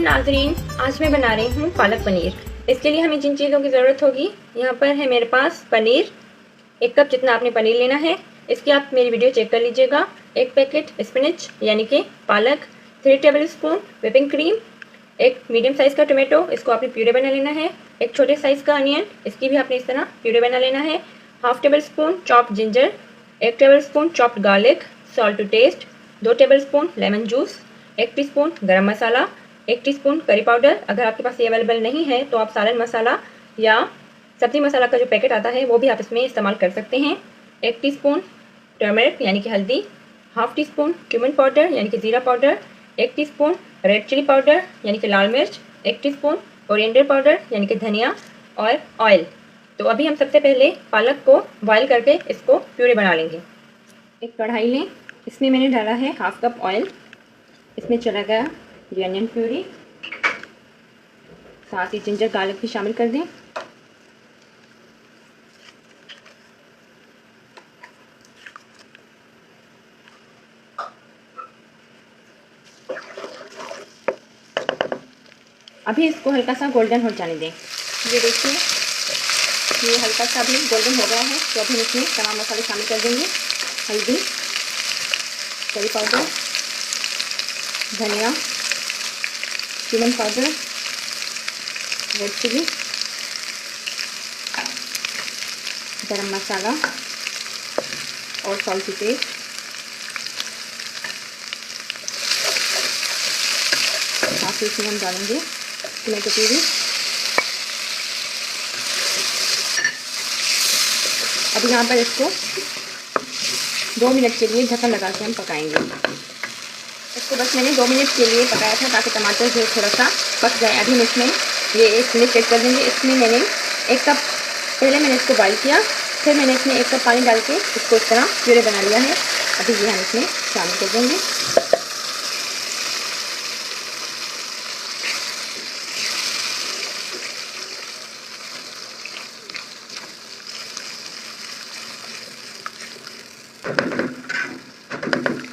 नाजरीन, आज मैं बना रही हूँ पालक पनीर। इसके लिए हमें जिन चीज़ों की ज़रूरत होगी, यहाँ पर है मेरे पास पनीर, 1 कप जितना आपने पनीर लेना है। इसकी आप मेरी वीडियो चेक कर लीजिएगा। 1 पैकेट स्पिनच यानी कि पालक, 3 tablespoon whipping cream, 1 medium size का टोमेटो, इसको आपने प्यूरे बना लेना है। 1 छोटे साइज़ का अनियन, इसकी भी आपने इस तरह प्यूरे बना लेना है। 1/2 tablespoon chopped ginger, 1 tablespoon chopped garlic, salt to taste, 2 tablespoon lemon juice, 1 teaspoon garam masala, 1 teaspoon curry powder. अगर आपके पास ये अवेलेबल नहीं है तो आप सालन मसाला या सब्ज़ी मसाला का जो पैकेट आता है वो भी आप इसमें इस्तेमाल कर सकते हैं। 1 टीस्पून टर्मरिक यानी कि हल्दी, 1/2 टीस्पून क्यूमिन पाउडर यानी कि ज़ीरा powder, 1 teaspoon red chili powder यानी कि लाल मिर्च, 1 टीस्पून कोरिएंडर पाउडर यानी कि धनिया और ऑयल। तो अभी हम सबसे पहले पालक को बॉयल करके इसको प्यूरे बना लेंगे। एक कढ़ाई लें, इसमें मैंने डाला है 1/2 कप ऑयल। इसमें चला गया ये अनियन प्यूरी, साथ ही जिंजर गार्लिक भी शामिल कर दें। अभी इसको हल्का सा गोल्डन हो जाने दें। ये देखिए, ये हल्का सा भी गोल्डन हो गया है। तो अभी इसमें तमाम मसाले शामिल कर देंगे। हल्दी, करी पाउडर, धनिया, क्यूमिन पाउडर, रेड चिली, गरम मसाला और सॉल्ट टू टेस्ट। साथ ही इसमें हम डालेंगे टोमेटो प्यूरी। अब यहाँ पर इसको 2 मिनट के लिए ढक्कन लगा के हम पकाएंगे। इसको बस मैंने 2 मिनट के लिए पकाया था ताकि टमाटर जो थोड़ा सा पक जाए। अभी हम इसमें ये 1 मिनट चेक कर देंगे। इसमें मैंने 1 कप, पहले मैंने इसको बॉइल किया, फिर मैंने इसमें 1 कप पानी डाल के इसको इस तरह प्यूरे बना लिया है। अभी ये हम इसमें शामिल कर देंगे।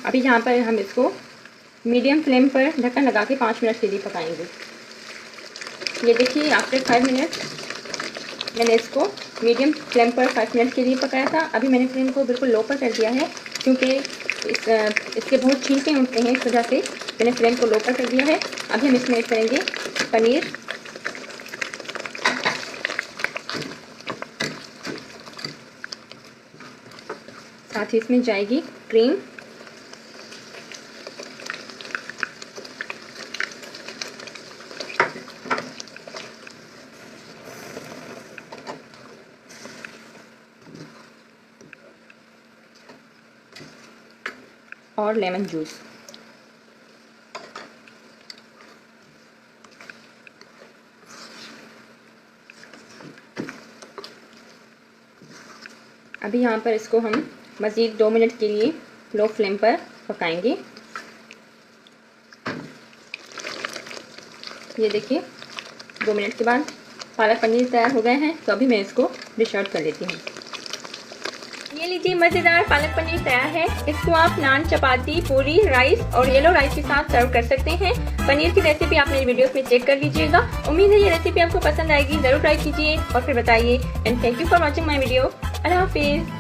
अभी यहाँ पर हम इसको मीडियम फ्लेम पर ढक्कन लगा के 5 मिनट के लिए पकाएंगे। ये देखिए, आफ्टर 5 मिनट मैंने इसको मीडियम फ्लेम पर 5 मिनट के लिए पकाया था। अभी मैंने फ्लेम को बिल्कुल लो पर कर दिया है क्योंकि इसके बहुत छींटे उठते हैं, इस वजह से मैंने फ्लेम को लो पर कर दिया है। अभी हम इसमें ऐड करेंगे पनीर, साथ ही इसमें जाएगी क्रीम, और लेमन जूस। अभी यहाँ पर इसको हम मज़ीद 2 मिनट के लिए लो फ्लेम पर पकाएंगे। ये देखिए, 2 मिनट के बाद पालक पनीर तैयार हो गए हैं। तो अभी मैं इसको डिश आउट कर लेती हूँ। ये लीजिए, मज़ेदार पालक पनीर तैयार है। इसको आप नान, चपाती, पूरी, राइस और येलो राइस के साथ सर्व कर सकते हैं। पनीर की रेसिपी आप मेरी वीडियोस में चेक कर लीजिएगा। उम्मीद है ये रेसिपी आपको पसंद आएगी। ज़रूर ट्राई कीजिए और फिर बताइए। And thank you for watching my video. अल्लाह हाफिज़।